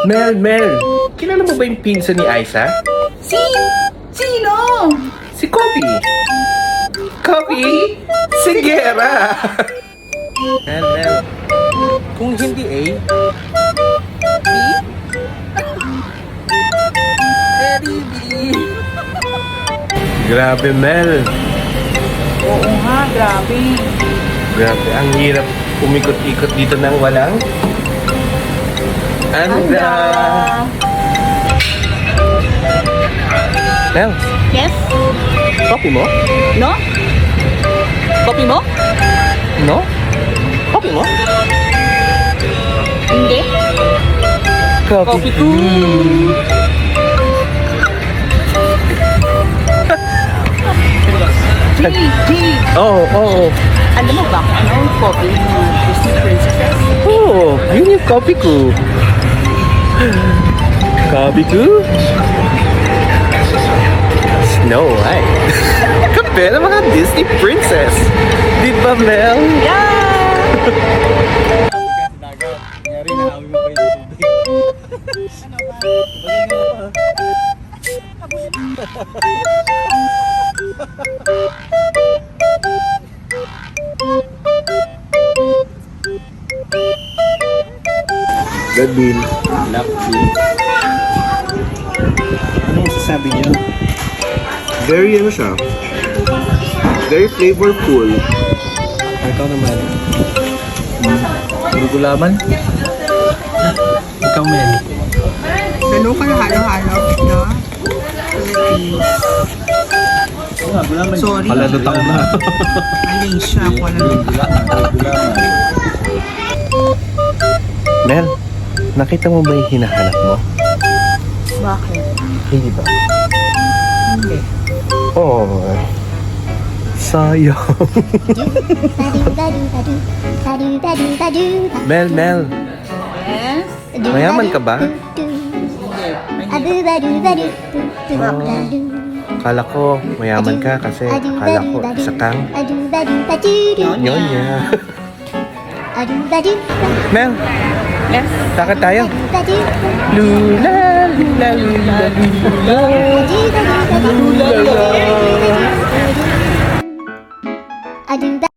Mel, kilala mo ba yung pinsan ni Aiza? Sino? Si Kobe. Kobe? Sigera! Mel, kung hindi A, Very B. grabe Mel. Oo nga, grabe. Grabe, ang hirap umikot-ikot dito ng walang anda. Mel, Yes? copy mo? No? Copy mo? No? Copy mo? Hindi. Copy ko. G. Oo. Alam mo ba kung ano yung copy ng mga Disney princesses? Oo, yun yung copy ko. Copy ko? Snow White. Kape ng mga Disney princess. Di ba, Mel? Yeah! Nangyari na awi mo pa yung tubig. Good deal. Lucky. Anong sasabi niyo? Very ano siya. Very flavorful. Ikaw naman. Gulaman? Ikaw, men. Lalo ka na halo-halo, no? Oo nga, gulaman. Sorry. Paladutang na. Malaysia, Kuala Lumpur. Gulaman. Mel, nakita mo ba yung hinahanap mo? Bakit? Hindi ba? Hindi. Oh, sayang. Mel, Yes? mayaman ka ba? Kala ko mayaman ka kasi kala ko isa kang nyonya. Mel, Yes? takot tayo. Lula, lula, lula, lula. I do that.